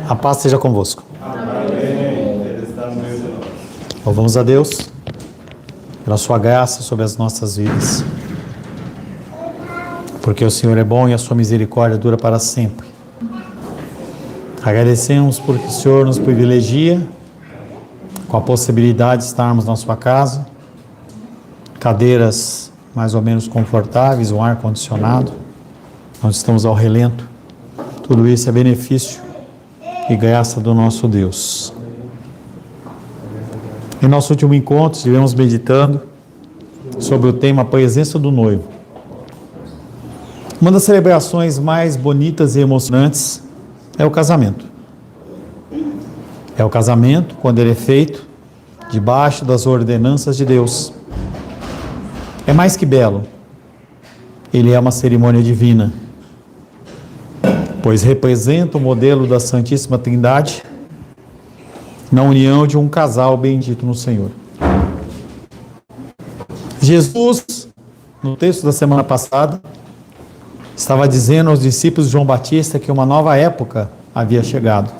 A paz seja convosco. Louvamos a Deus pela sua graça sobre as nossas vidas, porque o Senhor é bom e a sua misericórdia dura para sempre. Agradecemos porque o Senhor nos privilegia com a possibilidade de estarmos na sua casa, cadeiras mais ou menos confortáveis, um ar-condicionado, onde estamos ao relento. Tudo isso é benefício e graça do nosso Deus. Em nosso último encontro, estivemos meditando sobre o tema Presença do Noivo. Uma das celebrações mais bonitas e emocionantes é o casamento. É o casamento quando ele é feito debaixo das ordenanças de Deus. É mais que belo. Ele é uma cerimônia divina, pois representa o modelo da Santíssima Trindade na união de um casal bendito no Senhor. Jesus, no texto da semana passada, estava dizendo aos discípulos de João Batista que uma nova época havia chegado.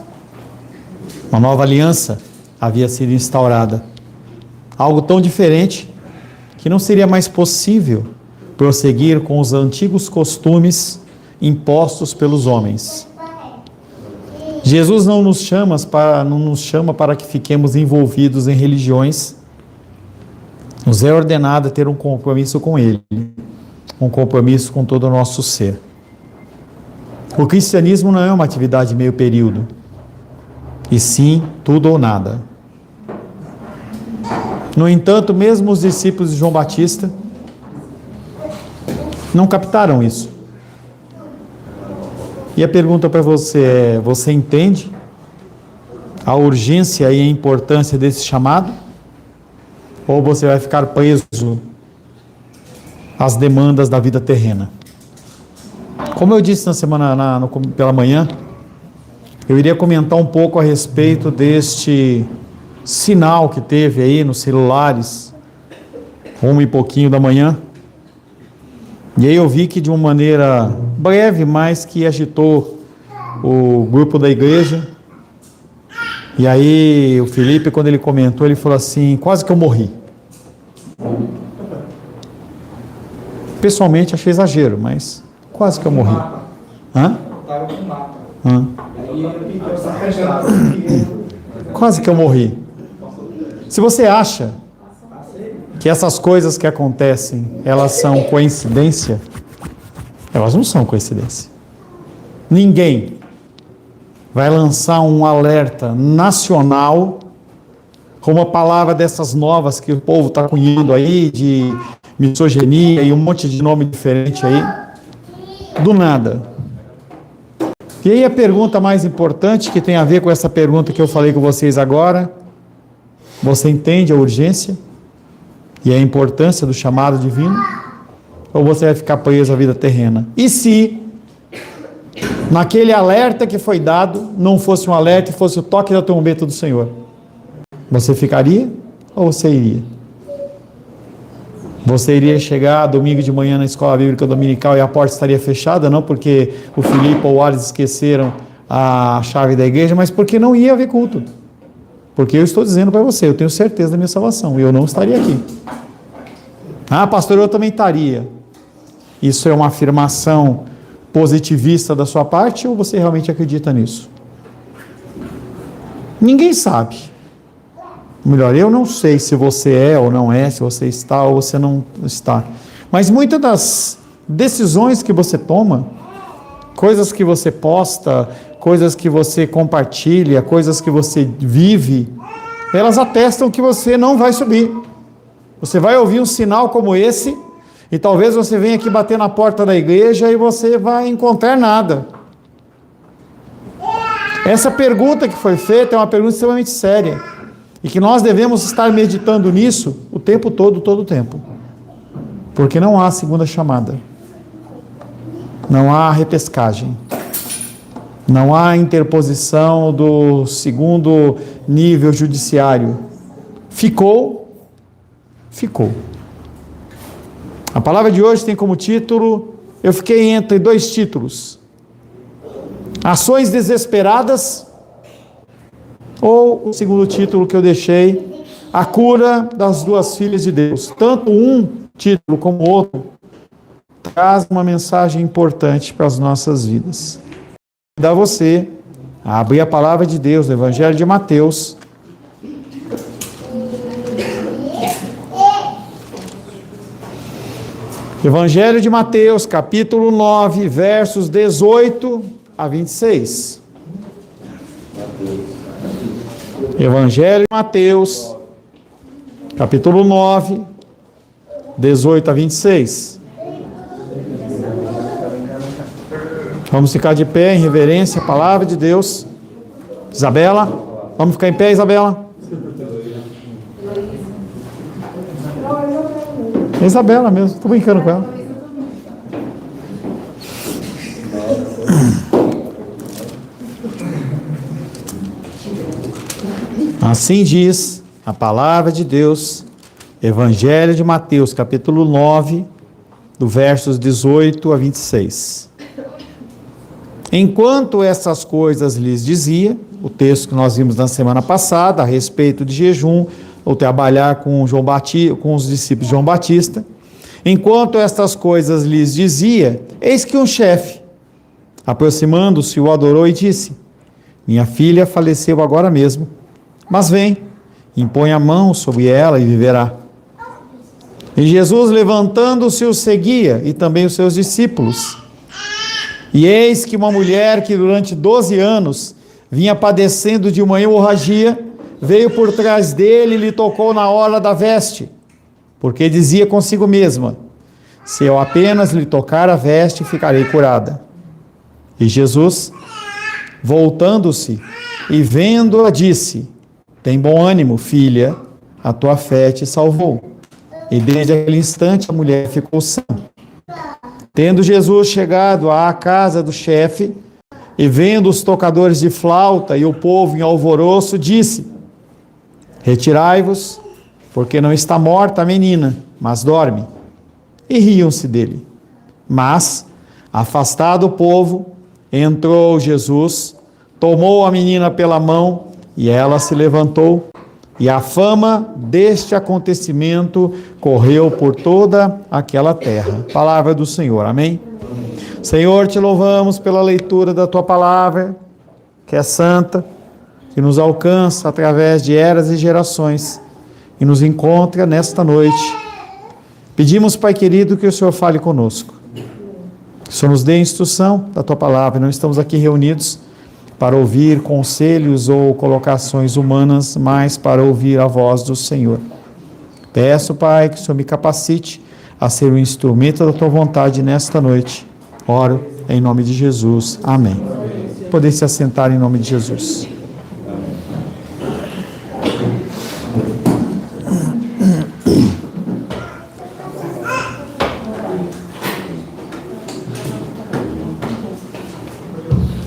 Uma nova aliança havia sido instaurada. Algo tão diferente que não seria mais possível prosseguir com os antigos costumes impostos pelos homens. Jesus não nos chama para que fiquemos envolvidos em religiões. Nos é ordenado ter um compromisso com Ele, um compromisso com todo o nosso ser. O cristianismo não é uma atividade meio período, e sim tudo ou nada. No entanto, mesmo os discípulos de João Batista não captaram isso. E a pergunta para você é: você entende a urgência e a importância desse chamado? Ou você vai ficar preso às demandas da vida terrena? Como eu disse pela manhã, eu iria comentar um pouco a respeito deste sinal que teve aí nos celulares, 1 e pouquinho da manhã. E aí eu vi que de uma maneira breve, mas que agitou o grupo da igreja. E aí o Felipe, quando ele comentou, ele falou assim: quase que eu morri. Pessoalmente achei exagero, mas quase que eu morri. Quase que eu morri. Se você acha que essas coisas que acontecem, elas são coincidência, elas não são coincidência. Ninguém vai lançar um alerta nacional com uma palavra dessas novas que o povo está cunhando aí, de misoginia e um monte de nome diferente aí, do nada. E aí a pergunta mais importante, que tem a ver com essa pergunta que eu falei com vocês agora: você entende a urgência e a importância do chamado divino? Ou você vai ficar preso à vida terrena? E se naquele alerta que foi dado não fosse um alerta e fosse o toque da trombeta do Senhor? Você ficaria ou você iria? Você iria chegar domingo de manhã na escola bíblica dominical e a porta estaria fechada, não porque o Filipe ou o Alex esqueceram a chave da igreja, mas porque não ia haver culto. Porque eu estou dizendo para você, eu tenho certeza da minha salvação, e eu não estaria aqui. Ah, pastor, eu também estaria. Isso é uma afirmação positivista da sua parte, ou você realmente acredita nisso? Ninguém sabe. Melhor, eu não sei se você é ou não é, se você está ou você não está. Mas muitas das decisões que você toma, coisas que você posta, coisas que você compartilha, coisas que você vive, elas atestam que você não vai subir. Você vai ouvir um sinal como esse, e talvez você venha aqui bater na porta da igreja e você vai encontrar nada. Essa pergunta que foi feita é uma pergunta extremamente séria, e que nós devemos estar meditando nisso o tempo todo, todo o tempo. Porque não há segunda chamada. Não há repescagem. Não há interposição do segundo nível judiciário. Ficou. A palavra de hoje tem como título, eu fiquei entre dois títulos: ações desesperadas Ou o segundo título que eu deixei, a cura das duas filhas de Deus. Tanto um título como o outro traz uma mensagem importante para as nossas vidas. Convido você a abrir a palavra de Deus no Evangelho de Mateus. Evangelho de Mateus, capítulo 9, versos 18 a 26. Evangelho de Mateus, capítulo 9, 18 a 26. Vamos ficar de pé em reverência à palavra de Deus. Isabela, vamos ficar em pé, Isabela? É Isabela mesmo, estou brincando com ela. Assim diz a palavra de Deus, Evangelho de Mateus, capítulo 9, do versos 18 a 26. Enquanto essas coisas lhes dizia, o texto que nós vimos na semana passada, a respeito de jejum, ou trabalhar com os discípulos de João Batista, enquanto estas coisas lhes dizia, eis que um chefe, aproximando-se, o adorou e disse: minha filha faleceu agora mesmo, mas vem, impõe a mão sobre ela e viverá. E Jesus, levantando-se, o seguia, e também os seus discípulos. E eis que uma mulher que durante 12 anos vinha padecendo de uma hemorragia, veio por trás dele e lhe tocou na orla da veste, porque dizia consigo mesma: se eu apenas lhe tocar a veste, ficarei curada. E Jesus, voltando-se e vendo-a, disse: tem bom ânimo, filha, a tua fé te salvou. E desde aquele instante a mulher ficou sã. Tendo Jesus chegado à casa do chefe, e vendo os tocadores de flauta e o povo em alvoroço, disse: retirai-vos, porque não está morta a menina, mas dorme. E riam-se dele. Mas, afastado o povo, entrou Jesus, tomou a menina pela mão, e ela se levantou, e a fama deste acontecimento correu por toda aquela terra. Palavra do Senhor, amém? Senhor, te louvamos pela leitura da tua palavra, que é santa, que nos alcança através de eras e gerações, e nos encontra nesta noite. Pedimos, Pai querido, que o Senhor fale conosco, que o Senhor nos dê instrução da tua palavra. Não estamos aqui reunidos para ouvir conselhos ou colocações humanas, mas para ouvir a voz do Senhor. Peço, Pai, que o Senhor me capacite a ser o instrumento da tua vontade nesta noite. Oro em nome de Jesus. Amém. Poder se assentar em nome de Jesus.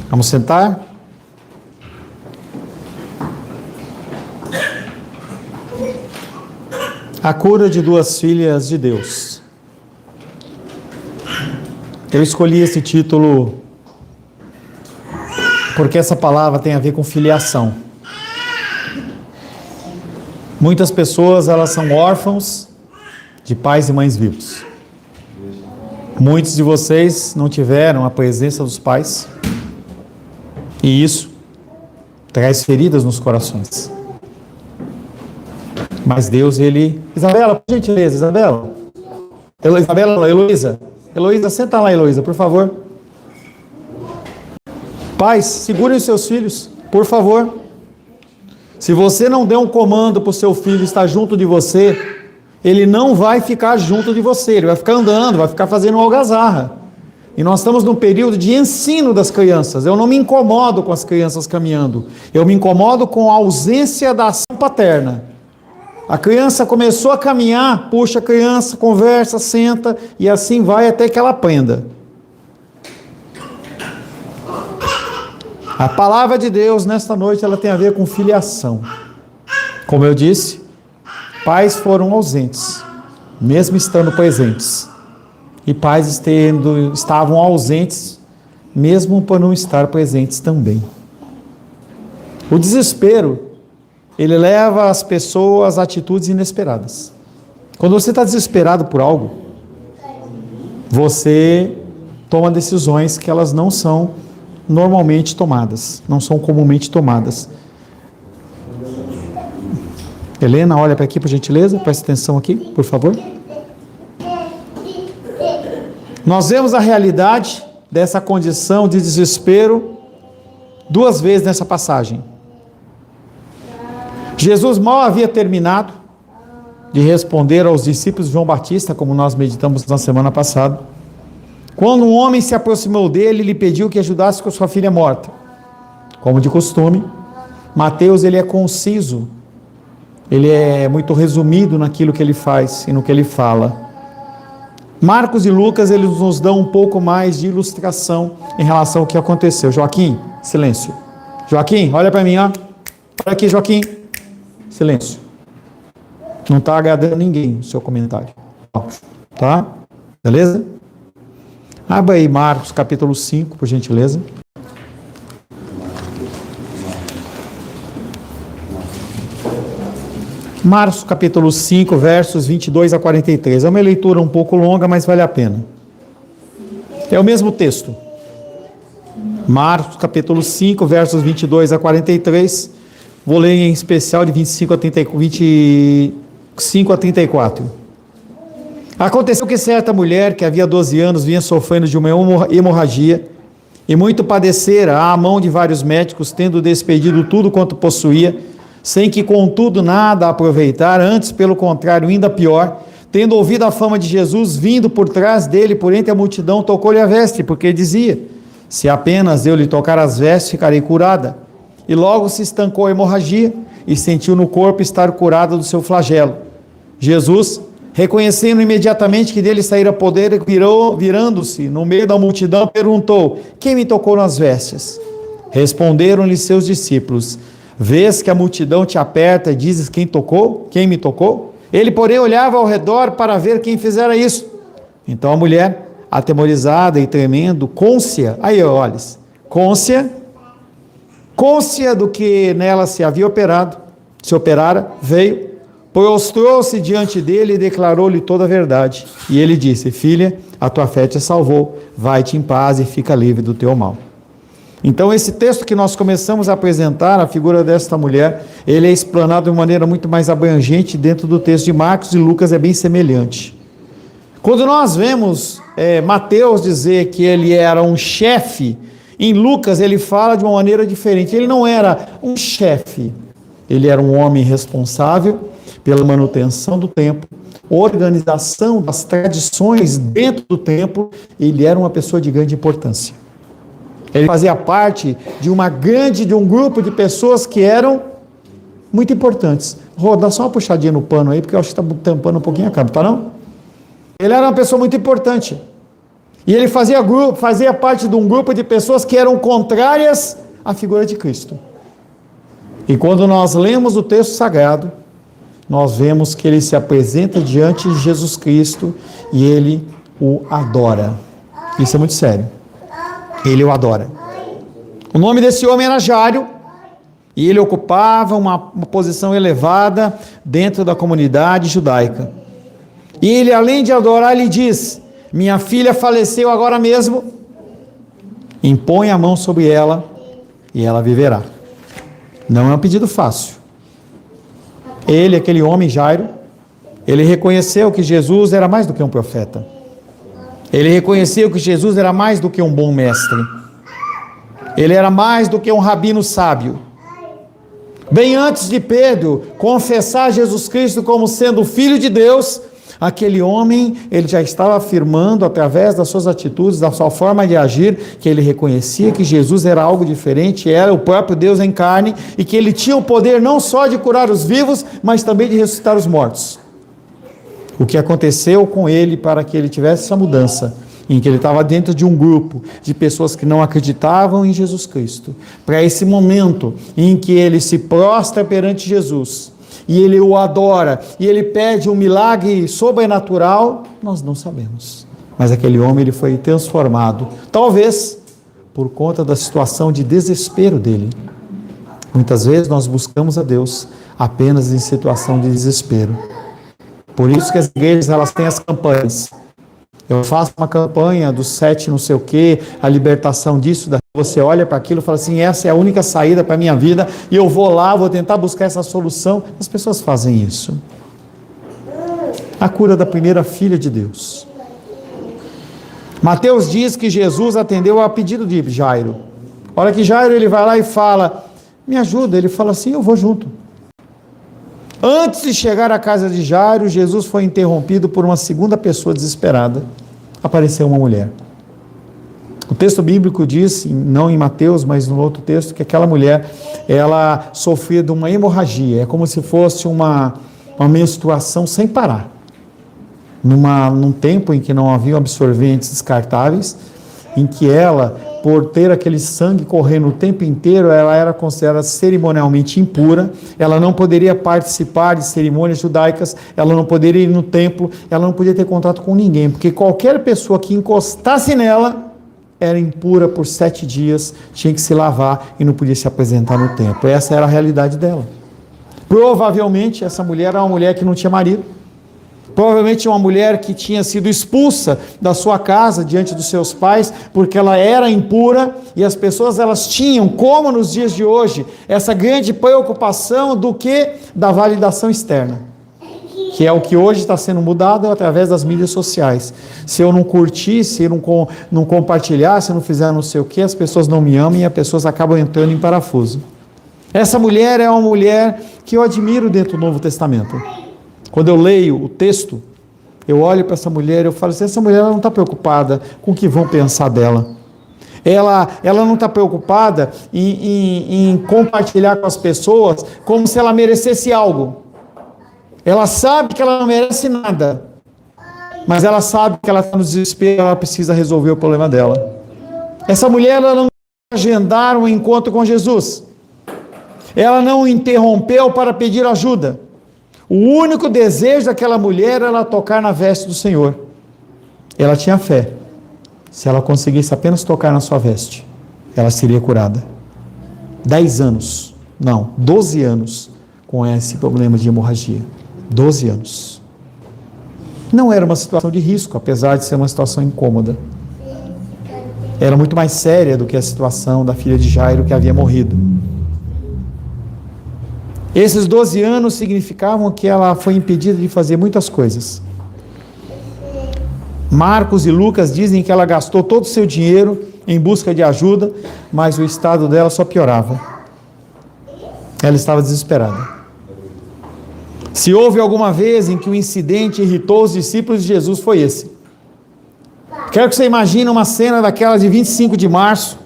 Vamos sentar? A cura de duas filhas de Deus. Eu escolhi esse título porque essa palavra tem a ver com filiação. Muitas pessoas, elas são órfãos de pais e mães vivos. Muitos de vocês não tiveram a presença dos pais, e isso traz feridas nos corações. Mas Deus, Ele... Isabela, por gentileza, Isabela. Heloísa. Heloísa, senta lá, Heloísa, por favor. Pais, segurem os seus filhos, por favor. Se você não der um comando para o seu filho estar junto de você, ele não vai ficar junto de você, ele vai ficar andando, vai ficar fazendo uma algazarra. E nós estamos num período de ensino das crianças. Eu não me incomodo com as crianças caminhando, eu me incomodo com a ausência da ação paterna. A criança começou a caminhar, puxa a criança, conversa, senta, e assim vai até que ela aprenda. A palavra de Deus, nesta noite, ela tem a ver com filiação. Como eu disse, pais foram ausentes, mesmo estando presentes. E pais estavam ausentes, mesmo por não estar presentes também. O desespero, ele leva as pessoas a atitudes inesperadas. Quando você está desesperado por algo, você toma decisões que elas não são normalmente tomadas, não são comumente tomadas. Helena, olha para aqui, por gentileza, presta atenção aqui, por favor. Nós vemos a realidade dessa condição de desespero duas vezes nessa passagem. Jesus mal havia terminado de responder aos discípulos de João Batista, como nós meditamos na semana passada, quando um homem se aproximou dele e lhe pediu que ajudasse com sua filha morta. Como de costume, Mateus ele é conciso, ele é muito resumido naquilo que ele faz e no que ele fala. Marcos e Lucas, eles nos dão um pouco mais de ilustração em relação ao que aconteceu. Joaquim, silêncio. Joaquim, olha para mim, ó. Olha aqui, Joaquim. Silêncio. Não está agradando ninguém o seu comentário. Tá? Beleza? Abra aí Marcos capítulo 5, por gentileza. Marcos capítulo 5, versos 22 a 43. É uma leitura um pouco longa, mas vale a pena. É o mesmo texto. Marcos capítulo 5, versos 22 a 43. Vou ler em especial de 25 a 34. Aconteceu que certa mulher, que havia 12 anos, vinha sofrendo de uma hemorragia, e muito padecera à mão de vários médicos, tendo despedido tudo quanto possuía, sem que contudo nada aproveitar, antes pelo contrário, ainda pior, tendo ouvido a fama de Jesus, vindo por trás dele, por entre a multidão, tocou-lhe a veste, porque dizia: se apenas eu lhe tocar as vestes, ficarei curada. E logo se estancou a hemorragia, e sentiu no corpo estar curada do seu flagelo. Jesus, reconhecendo imediatamente que dele saíra poder, virando-se no meio da multidão, perguntou: quem me tocou nas vestes? Responderam-lhe seus discípulos: vês que a multidão te aperta e dizes: quem tocou? Quem me tocou? Ele, porém, olhava ao redor para ver quem fizera isso. Então a mulher, atemorizada e tremendo, côncia do que nela se havia operara, veio, prostrou-se diante dele e declarou-lhe toda a verdade. E ele disse: filha, a tua fé te salvou, vai-te em paz e fica livre do teu mal. Então esse texto que nós começamos a apresentar, a figura desta mulher, ele é explanado de maneira muito mais abrangente dentro do texto de Marcos, e Lucas é bem semelhante. Quando nós vemos Mateus dizer que ele era um chefe, em Lucas ele fala de uma maneira diferente. Ele não era um chefe, ele era um homem responsável pela manutenção do templo, organização das tradições dentro do templo. Ele era uma pessoa de grande importância. Ele fazia parte de um grupo de pessoas que eram muito importantes. Rô, dá só uma puxadinha no pano aí, porque eu acho que está tampando um pouquinho a câmera, tá não? Ele era uma pessoa muito importante. E ele fazia parte de um grupo de pessoas que eram contrárias à figura de Cristo. E quando nós lemos o texto sagrado, nós vemos que ele se apresenta diante de Jesus Cristo e ele o adora. Isso é muito sério. Ele o adora. O nome desse homem era Jairo, e ele ocupava uma posição elevada dentro da comunidade judaica. E ele, além de adorar, lhe diz: minha filha faleceu agora mesmo, impõe a mão sobre ela e ela viverá. Não é um pedido fácil. Ele, aquele homem Jairo, ele reconheceu que Jesus era mais do que um profeta. Ele reconheceu que Jesus era mais do que um bom mestre. Ele era mais do que um rabino sábio. Bem antes de Pedro confessar Jesus Cristo como sendo o Filho de Deus, aquele homem, ele já estava afirmando através das suas atitudes, da sua forma de agir, que ele reconhecia que Jesus era algo diferente, era o próprio Deus em carne, e que ele tinha o poder não só de curar os vivos, mas também de ressuscitar os mortos. O que aconteceu com ele para que ele tivesse essa mudança, em que ele estava dentro de um grupo de pessoas que não acreditavam em Jesus Cristo, para esse momento em que ele se prostra perante Jesus, e ele o adora, e ele pede um milagre sobrenatural, nós não sabemos. Mas aquele homem, ele foi transformado, talvez por conta da situação de desespero dele. Muitas vezes nós buscamos a Deus apenas em situação de desespero. Por isso que as igrejas, elas têm as campanhas. Eu faço uma campanha dos 7 não sei o quê, a libertação disso, você olha para aquilo e fala assim, essa é a única saída para a minha vida, e eu vou lá, vou tentar buscar essa solução. As pessoas fazem isso. A cura da primeira filha de Deus. Mateus diz que Jesus atendeu ao pedido de Jairo. Olha que Jairo, ele vai lá e fala, me ajuda. Ele fala assim, eu vou junto. Antes de chegar à casa de Jairo, Jesus foi interrompido por uma segunda pessoa desesperada. Apareceu uma mulher. O texto bíblico diz, não em Mateus, mas no outro texto, que aquela mulher, ela sofria de uma hemorragia. É como se fosse uma menstruação sem parar. Num tempo em que não haviam absorventes descartáveis, em que ela, por ter aquele sangue correndo o tempo inteiro, ela era considerada cerimonialmente impura, ela não poderia participar de cerimônias judaicas, ela não poderia ir no templo, ela não podia ter contato com ninguém, porque qualquer pessoa que encostasse nela era impura por 7 dias, tinha que se lavar e não podia se apresentar no templo. Essa era a realidade dela. Provavelmente essa mulher era uma mulher que não tinha marido, provavelmente uma mulher que tinha sido expulsa da sua casa diante dos seus pais, porque ela era impura, e as pessoas, elas tinham, como nos dias de hoje, essa grande preocupação do que? Da validação externa, que é o que hoje está sendo mudado através das mídias sociais. Se eu não curtir, se eu não compartilhar, se eu não fizer não sei o que, as pessoas não me amam e as pessoas acabam entrando em parafuso. Essa mulher é uma mulher que eu admiro dentro do Novo Testamento. Quando eu leio o texto, eu olho para essa mulher e eu falo assim, essa mulher ela não está preocupada com o que vão pensar dela. Ela não está preocupada em compartilhar com as pessoas como se ela merecesse algo. Ela sabe que ela não merece nada, mas ela sabe que ela está no desespero, ela precisa resolver o problema dela. Essa mulher, ela não agendar um encontro com Jesus. Ela não interrompeu para pedir ajuda. O único desejo daquela mulher era tocar na veste do Senhor. Ela tinha fé. Se ela conseguisse apenas tocar na sua veste, ela seria curada. 12 anos com esse problema de hemorragia. 12 anos. Não era uma situação de risco, apesar de ser uma situação incômoda. Era muito mais séria do que a situação da filha de Jairo que havia morrido. Esses 12 anos significavam que ela foi impedida de fazer muitas coisas. Marcos e Lucas dizem que ela gastou todo o seu dinheiro em busca de ajuda, mas o estado dela só piorava. Ela estava desesperada. Se houve alguma vez em que o incidente irritou os discípulos de Jesus, foi esse. Quero que você imagine uma cena daquela de 25 de março,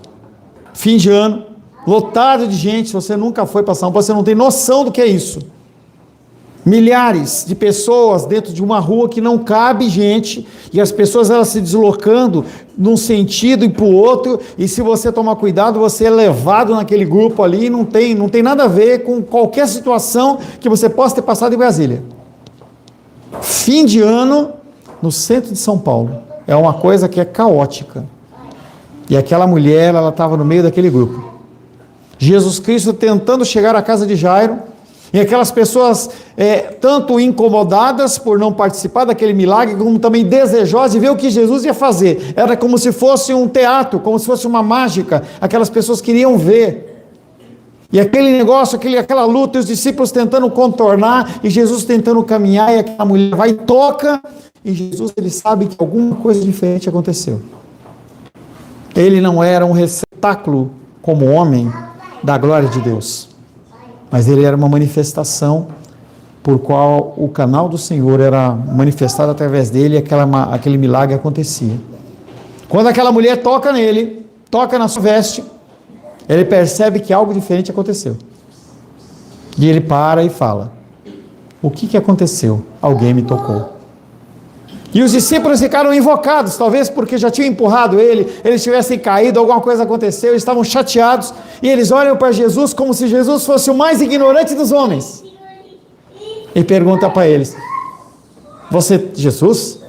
fim de ano, lotado de gente. Se você nunca foi para São Paulo, você não tem noção do que é isso. Milhares de pessoas dentro de uma rua que não cabe gente, e as pessoas elas se deslocando num sentido e para o outro, e se você tomar cuidado, você é levado naquele grupo ali, e não tem nada a ver com qualquer situação que você possa ter passado em Brasília. Fim de ano, no centro de São Paulo, é uma coisa que é caótica, e aquela mulher, ela estava no meio daquele grupo. Jesus Cristo tentando chegar à casa de Jairo, e aquelas pessoas tanto incomodadas por não participar daquele milagre, como também desejosas de ver o que Jesus ia fazer. Era como se fosse um teatro, como se fosse uma mágica. Aquelas pessoas queriam ver. E aquele negócio, aquela luta, os discípulos tentando contornar, e Jesus tentando caminhar, e aquela mulher vai e toca, e Jesus, ele sabe que alguma coisa diferente aconteceu. Ele não era um receptáculo como homem da glória de Deus, mas ele era uma manifestação por qual o canal do Senhor era manifestado através dele, e aquele milagre acontecia. Quando aquela mulher toca nele, toca na sua veste, ele percebe que algo diferente aconteceu. E ele para e fala: o que aconteceu? Alguém me tocou. E os discípulos ficaram invocados, talvez porque já tinham empurrado ele, eles tivessem caído, alguma coisa aconteceu, eles estavam chateados, e eles olham para Jesus como se Jesus fosse o mais ignorante dos homens. E pergunta para eles: Jesus,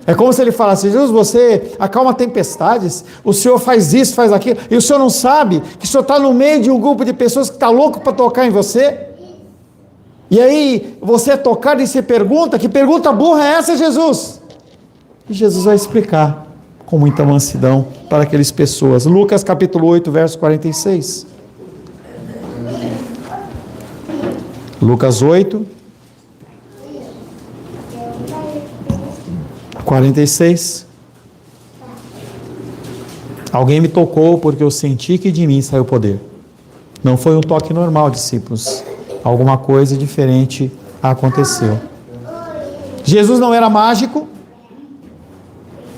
É como se ele falasse: Jesus, você acalma tempestades, o Senhor faz isso, faz aquilo, e o Senhor não sabe que o Senhor está no meio de um grupo de pessoas que está louco para tocar em você? E aí você é tocado e se pergunta: que pergunta burra é essa, Jesus? E Jesus vai explicar com muita mansidão para aquelas pessoas. Lucas capítulo 8, verso 46. Lucas 8, 46. Alguém me tocou porque eu senti que de mim saiu poder. Não foi um toque normal, discípulos. Alguma coisa diferente aconteceu. Jesus não era mágico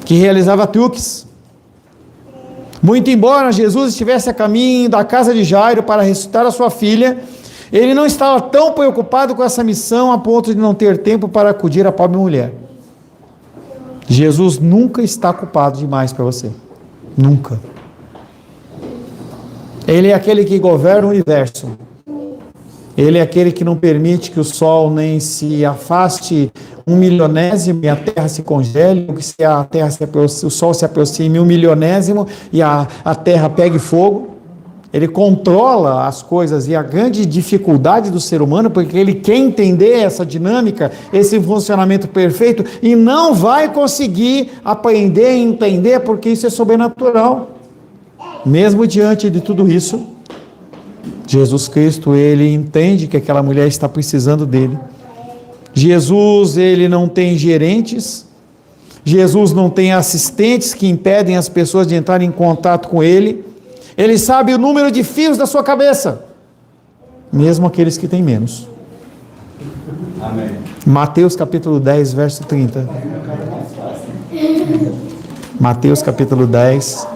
que realizava truques. Muito embora Jesus estivesse a caminho da casa de Jairo para ressuscitar a sua filha, ele não estava tão preocupado com essa missão a ponto de não ter tempo para acudir à pobre mulher. Jesus nunca está ocupado demais para você. Nunca. Ele é aquele que governa o universo. Ele é aquele que não permite que o sol nem se afaste 1/milionésimo e a terra se congele, ou que o sol se aproxime 1/milionésimo e a terra pegue fogo. Ele controla as coisas, e a grande dificuldade do ser humano, porque ele quer entender essa dinâmica, esse funcionamento perfeito, e não vai conseguir aprender e entender, porque isso é sobrenatural. Mesmo diante de tudo isso, Jesus Cristo, ele entende que aquela mulher está precisando dele. Jesus, ele não tem gerentes, Jesus não tem assistentes que impedem as pessoas de entrar em contato com ele. Ele sabe o número de fios da sua cabeça, mesmo aqueles que têm menos. Amém. Mateus capítulo 10, verso 30. Mateus capítulo 10,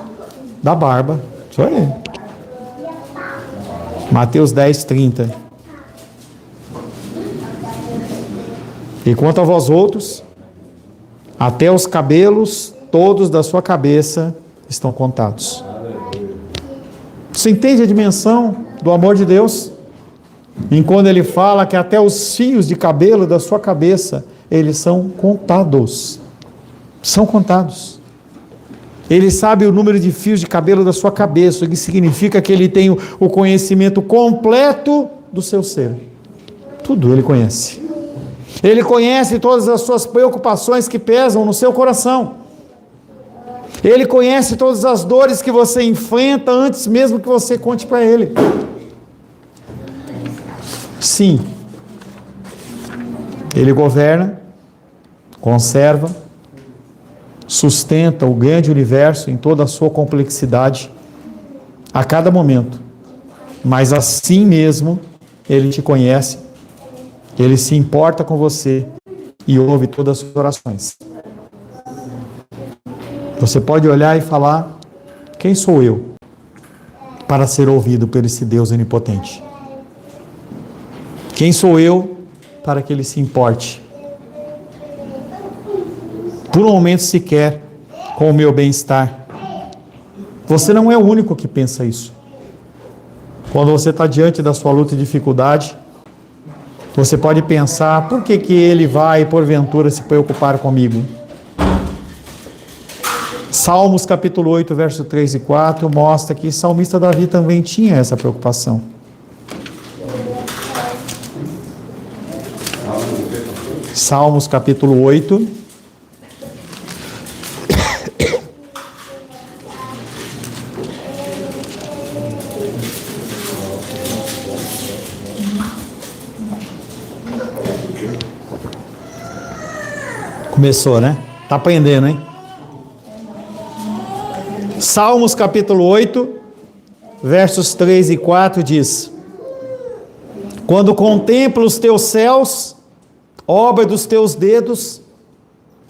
da barba, isso aí. Mateus 10, 30. E quanto a vós outros, até os cabelos todos da sua cabeça estão contados. Você entende a dimensão do amor de Deus? Enquanto ele fala que até os fios de cabelo da sua cabeça, eles são contados. São contados. Ele sabe o número de fios de cabelo da sua cabeça, o que significa que ele tem o conhecimento completo do seu ser. Tudo ele conhece. Ele conhece todas as suas preocupações que pesam no seu coração. Ele conhece todas as dores que você enfrenta antes mesmo que você conte para ele. Sim, ele governa, conserva, sustenta o grande universo em toda a sua complexidade a cada momento. Mas assim mesmo, ele te conhece, ele se importa com você e ouve todas as suas orações. Você pode olhar e falar: quem sou eu para ser ouvido por esse Deus onipotente? Quem sou eu para que ele se importe, por um momento sequer, com o meu bem-estar? Você não é o único que pensa isso. Quando você está diante da sua luta e dificuldade, você pode pensar: por que ele vai, porventura, se preocupar comigo? Salmos capítulo 8, verso 3 e 4 mostra que o salmista Davi também tinha essa preocupação. Salmos capítulo 8. Começou, né? Tá aprendendo, hein? Salmos capítulo 8, versos 3 e 4 diz: quando contemplo os teus céus, obra dos teus dedos,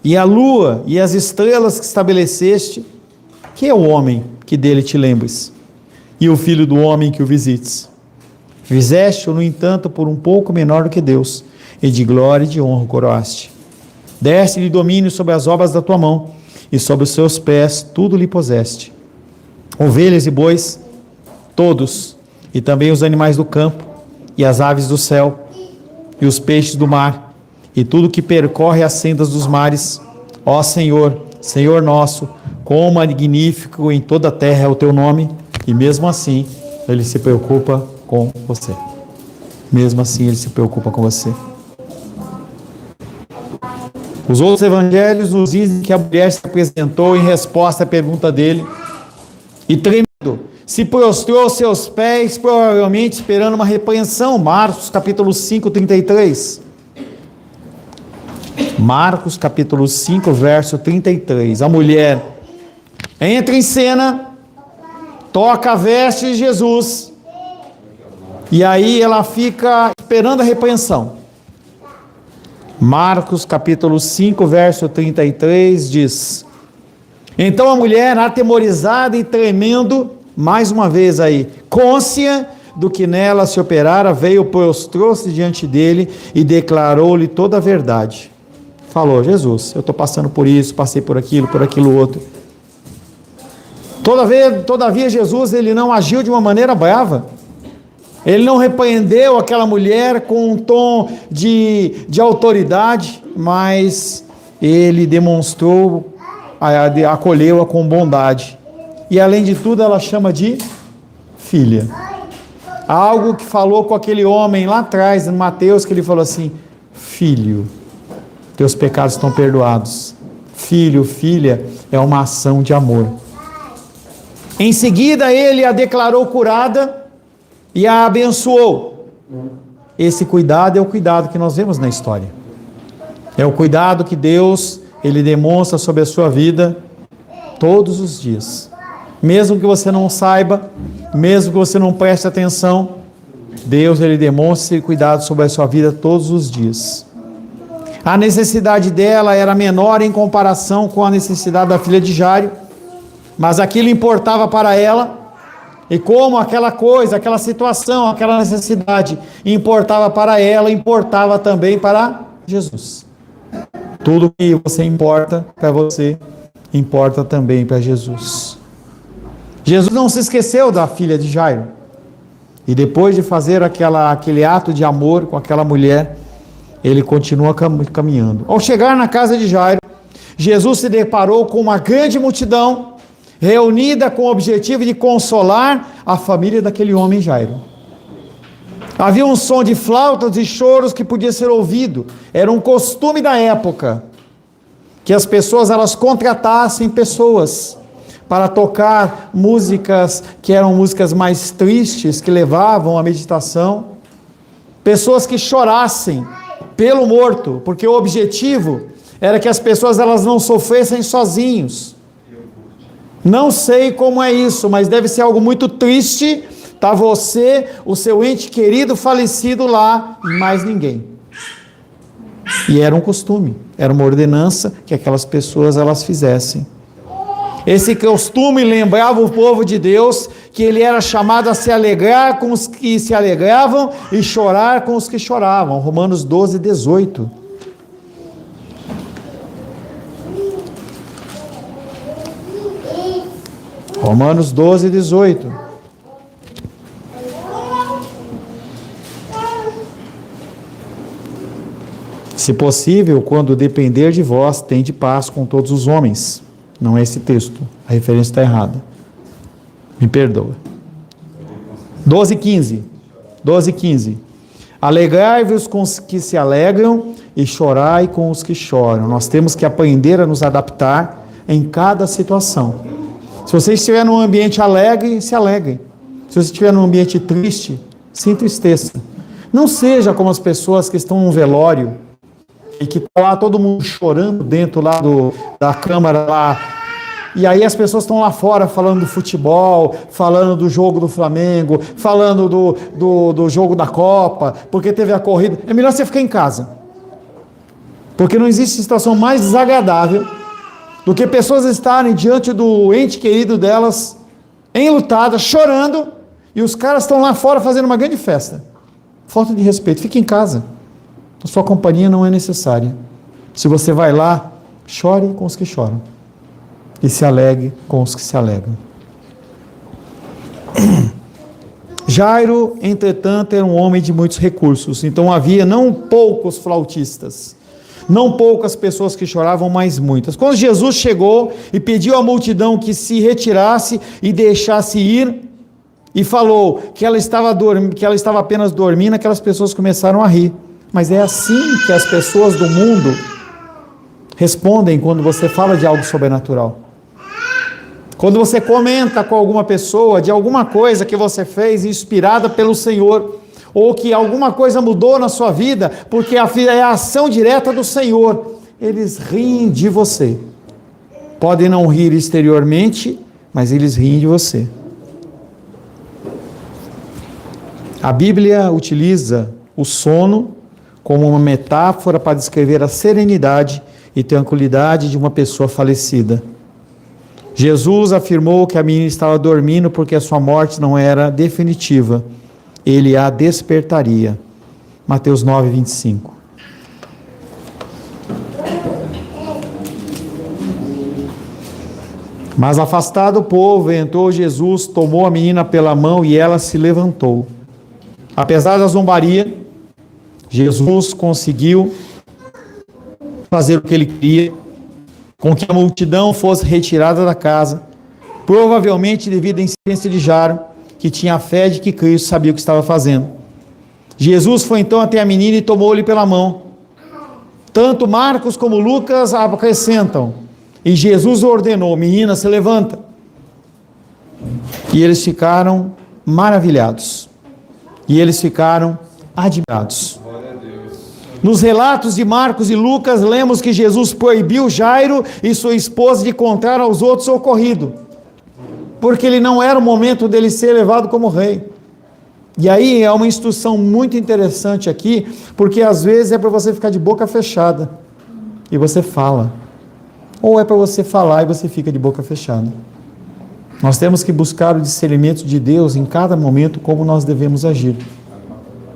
e a lua e as estrelas que estabeleceste, que é o homem que dele te lembres, e o filho do homem que o visites? Fizeste-o, no entanto, por um pouco menor do que Deus, e de glória e de honra o coroaste. Deste-lhe domínio sobre as obras da tua mão, e sobre os seus pés tudo lhe puseste. Ovelhas e bois, todos, e também os animais do campo, e as aves do céu, e os peixes do mar, e tudo que percorre as sendas dos mares, Ó Senhor, Senhor nosso, quão magnífico em toda a terra é o teu nome, e mesmo assim ele se preocupa com você. Mesmo assim ele se preocupa com você. Os outros evangelhos nos dizem que a mulher se apresentou em resposta à pergunta dele e tremendo, se prostrou aos seus pés, provavelmente esperando uma repreensão. Marcos capítulo 5, 33. Marcos capítulo 5, verso 33. A mulher entra em cena, toca a veste de Jesus, e aí ela fica esperando a repreensão. Marcos capítulo 5, verso 33 diz: então a mulher, atemorizada e tremendo, mais uma vez aí, cônscia do que nela se operara, veio, prostrou-se diante dele e declarou-lhe toda a verdade. Falou: Jesus, eu estou passando por isso, passei por aquilo outro. Todavia Jesus, ele não agiu de uma maneira brava. Ele não repreendeu aquela mulher com um tom de autoridade, mas ele demonstrou, acolheu-a com bondade. E além de tudo, ela chama de filha. Algo que falou com aquele homem lá atrás, em Mateus, que ele falou assim: filho, teus pecados estão perdoados. Filho, filha, é uma ação de amor. Em seguida, ele a declarou curada e a abençoou. Esse cuidado é o cuidado que nós vemos na história. É o cuidado que Deus, ele demonstra sobre a sua vida todos os dias. Mesmo que você não saiba, mesmo que você não preste atenção, Deus, ele demonstra esse cuidado sobre a sua vida todos os dias. A necessidade dela era menor em comparação com a necessidade da filha de Jairo, mas aquilo importava para ela. E como aquela coisa, aquela situação, aquela necessidade importava para ela, importava também para Jesus. Tudo que você importa para você, importa também para Jesus. Jesus não se esqueceu da filha de Jairo. E depois de fazer aquele ato de amor com aquela mulher, ele continua caminhando. Ao chegar na casa de Jairo, Jesus se deparou com uma grande multidão, reunida com o objetivo de consolar a família daquele homem Jairo. Havia um som de flautas e choros que podia ser ouvido. Era um costume da época que as pessoas, elas contratassem pessoas para tocar músicas que eram músicas mais tristes, que levavam à meditação. Pessoas que chorassem pelo morto, porque o objetivo era que as pessoas, elas não sofressem sozinhos. Não sei como é isso, mas deve ser algo muito triste, tá você, o seu ente querido falecido lá, e mais ninguém. E era um costume, era uma ordenança que aquelas pessoas, elas fizessem. Esse costume lembrava o povo de Deus que ele era chamado a se alegrar com os que se alegravam e chorar com os que choravam. Romanos 12, 18. Romanos 12, 18. Se possível, quando depender de vós, tende paz com todos os homens. Não é esse texto, a referência está errada. Me perdoa. 12, 15. 12, 15. Alegrai-vos com os que se alegram e chorai com os que choram. Nós temos que aprender a nos adaptar em cada situação. Se você estiver num ambiente alegre, se alegre. Se você estiver num ambiente triste, se entristeça. Não seja como as pessoas que estão num velório e que está lá todo mundo chorando dentro lá da câmara lá. E aí as pessoas estão lá fora falando do futebol, falando do jogo do Flamengo, falando do jogo da Copa, porque teve a corrida. É melhor você ficar em casa. Porque não existe situação mais desagradável do que pessoas estarem diante do ente querido delas, enlutadas, chorando, e os caras estão lá fora fazendo uma grande festa. Falta de respeito. Fique em casa. A sua companhia não é necessária. Se você vai lá, chore com os que choram e se alegre com os que se alegram. Jairo, entretanto, era um homem de muitos recursos, então havia não poucos flautistas. Não poucas pessoas que choravam, mas muitas. Quando Jesus chegou e pediu à multidão que se retirasse e deixasse ir, e falou que ela estava apenas dormindo, aquelas pessoas começaram a rir. Mas é assim que as pessoas do mundo respondem quando você fala de algo sobrenatural. Quando você comenta com alguma pessoa de alguma coisa que você fez inspirada pelo Senhor, ou que alguma coisa mudou na sua vida, porque é a ação direta do Senhor, eles riem de você. Podem não rir exteriormente, mas eles riem de você. A Bíblia utiliza o sono como uma metáfora para descrever a serenidade e tranquilidade de uma pessoa falecida. Jesus afirmou que a menina estava dormindo porque a sua morte não era definitiva. Ele a despertaria. Mateus 9, 25. Mas afastado o povo, entrou Jesus, tomou a menina pela mão e ela se levantou. Apesar da zombaria, Jesus conseguiu fazer o que ele queria, com que a multidão fosse retirada da casa, provavelmente devido à insistência de Jairo, que tinha a fé de que Cristo sabia o que estava fazendo. Jesus foi então até a menina e tomou-lhe pela mão. Tanto Marcos como Lucas acrescentam, e Jesus ordenou: menina, se levanta. E eles ficaram maravilhados. E eles ficaram admirados. Nos relatos de Marcos e Lucas, lemos que Jesus proibiu Jairo e sua esposa de contar aos outros o ocorrido, porque ele não era o momento dele ser levado como rei. E aí é uma instrução muito interessante aqui, porque às vezes é para você ficar de boca fechada e você fala, ou é para você falar e você fica de boca fechada. Nós temos que buscar o discernimento de Deus em cada momento, como nós devemos agir.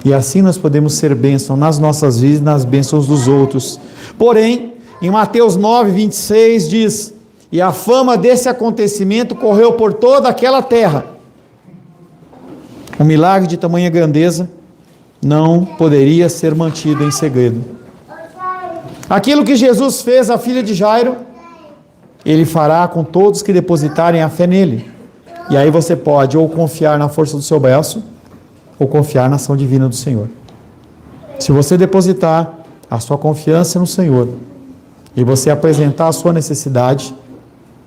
E assim nós podemos ser bênção nas nossas vidas e nas bênçãos dos outros. Porém, em Mateus 9, 26 diz: e a fama desse acontecimento correu por toda aquela terra. Um milagre de tamanha grandeza não poderia ser mantido em segredo. Aquilo que Jesus fez à filha de Jairo, Ele fará com todos que depositarem a fé nele. E aí você pode ou confiar na força do seu braço, ou confiar na ação divina do Senhor. Se você depositar a sua confiança no Senhor, e você apresentar a sua necessidade,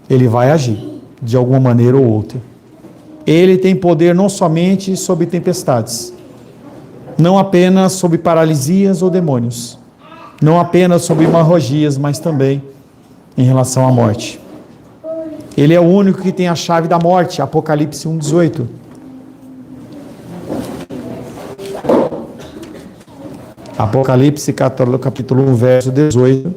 Ele vai agir, de alguma maneira ou outra. Ele tem poder não somente sobre tempestades, não apenas sobre paralisias ou demônios, não apenas sobre hemorragias, mas também em relação à morte. Ele é o único que tem a chave da morte, Apocalipse 1:18. Apocalipse capítulo 1, verso 18.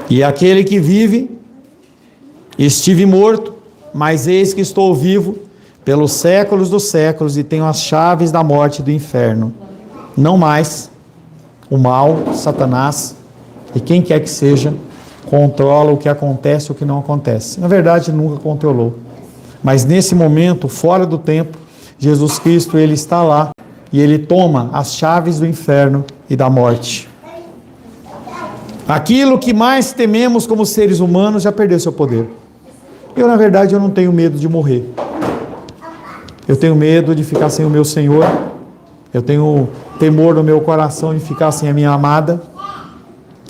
E aquele que vive, estive morto, mas eis que estou vivo pelos séculos dos séculos e tenho as chaves da morte e do inferno. Não mais o mal, Satanás e quem quer que seja controla o que acontece ou o que não acontece. Na verdade, nunca controlou. Mas nesse momento, fora do tempo, Jesus Cristo, Ele está lá e Ele toma as chaves do inferno e da morte. Aquilo que mais tememos como seres humanos já perdeu seu poder. Na verdade, eu não tenho medo de morrer. Eu tenho medo de ficar sem o meu Senhor. Eu tenho temor no meu coração de ficar sem a minha amada.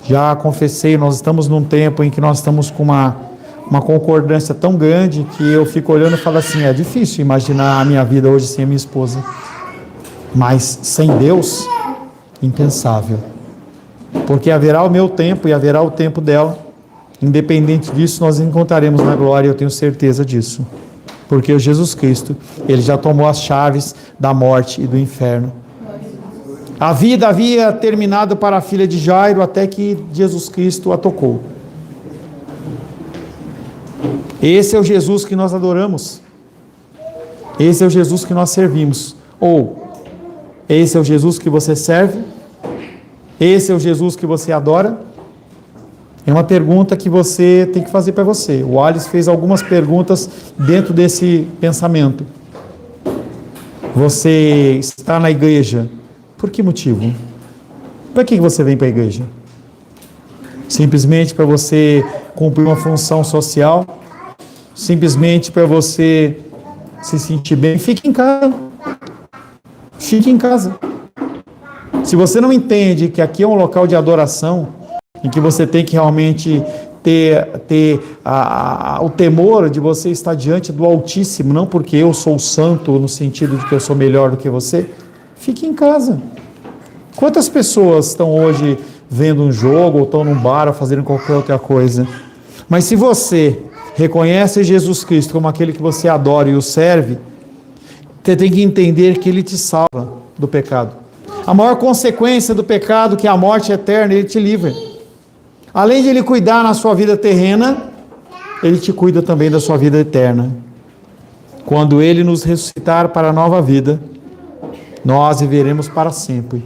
Já confessei, nós estamos num tempo em que nós estamos com uma concordância tão grande que eu fico olhando e falo assim, é difícil imaginar a minha vida hoje sem a minha esposa. Mas sem Deus, impensável. Porque haverá o meu tempo e haverá o tempo dela. Independente disso, nós encontraremos na glória, eu tenho certeza disso. Porque o Jesus Cristo, Ele já tomou as chaves da morte e do inferno. A vida havia terminado para a filha de Jairo até que Jesus Cristo a tocou. Esse é o Jesus que nós adoramos. Esse é o Jesus que nós servimos. Ou, esse é o Jesus que você serve? Esse é o Jesus que você adora? É uma pergunta que você tem que fazer para você. O Alice fez algumas perguntas dentro desse pensamento. Você está na igreja. Por que motivo? Para que você vem para a igreja? Simplesmente para você cumprir uma função social? Simplesmente para você se sentir bem? Fique em casa. Fique em casa. Se você não entende que aqui é um local de adoração, em que você tem que realmente ter o temor de você estar diante do Altíssimo, não porque eu sou santo, no sentido de que eu sou melhor do que você, fique em casa. Quantas pessoas estão hoje vendo um jogo, ou estão num bar, ou fazendo qualquer outra coisa? Mas se você reconhece Jesus Cristo como aquele que você adora e o serve, você tem que entender que Ele te salva do pecado. A maior consequência do pecado, que é a morte eterna, Ele te livra. Além de Ele cuidar na sua vida terrena, Ele te cuida também da sua vida eterna. Quando Ele nos ressuscitar para a nova vida, nós viveremos para sempre.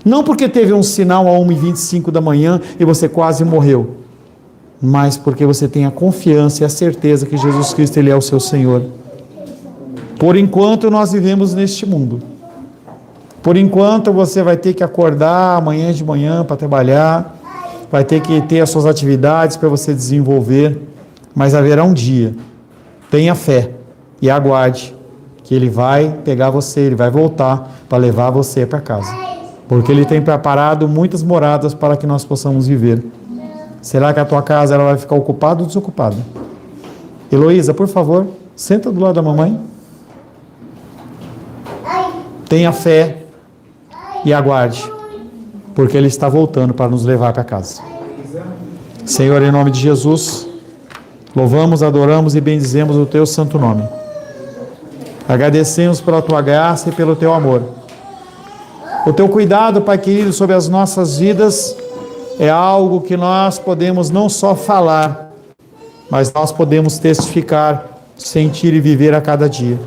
Não porque teve um sinal a 1h25 da manhã e você quase morreu, mas porque você tem a confiança e a certeza que Jesus Cristo, Ele é o seu Senhor. Por enquanto nós vivemos neste mundo. Por enquanto você vai ter que acordar amanhã de manhã para trabalhar, vai ter que ter as suas atividades para você desenvolver, mas haverá um dia. Tenha fé e aguarde que Ele vai pegar você, Ele vai voltar para levar você para casa. Porque Ele tem preparado muitas moradas para que nós possamos viver. Será que a tua casa ela vai ficar ocupada ou desocupada? Heloísa, por favor, senta do lado da mamãe. Tenha fé e aguarde, porque Ele está voltando para nos levar para casa. Senhor, em nome de Jesus, louvamos, adoramos e bendizemos o Teu santo nome. Agradecemos pela Tua graça e pelo Teu amor. O Teu cuidado, Pai querido, sobre as nossas vidas é algo que nós podemos não só falar, mas nós podemos testificar, sentir e viver a cada dia.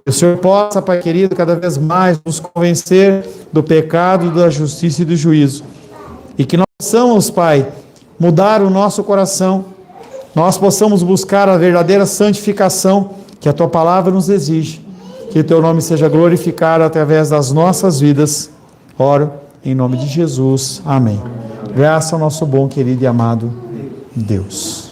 Que o Senhor possa, Pai querido, cada vez mais nos convencer do pecado, da justiça e do juízo. E que nós possamos, Pai, mudar o nosso coração, nós possamos buscar a verdadeira santificação que a Tua palavra nos exige. Que o Teu nome seja glorificado através das nossas vidas. Oro em nome de Jesus. Amém. Graças ao nosso bom, querido e amado Deus.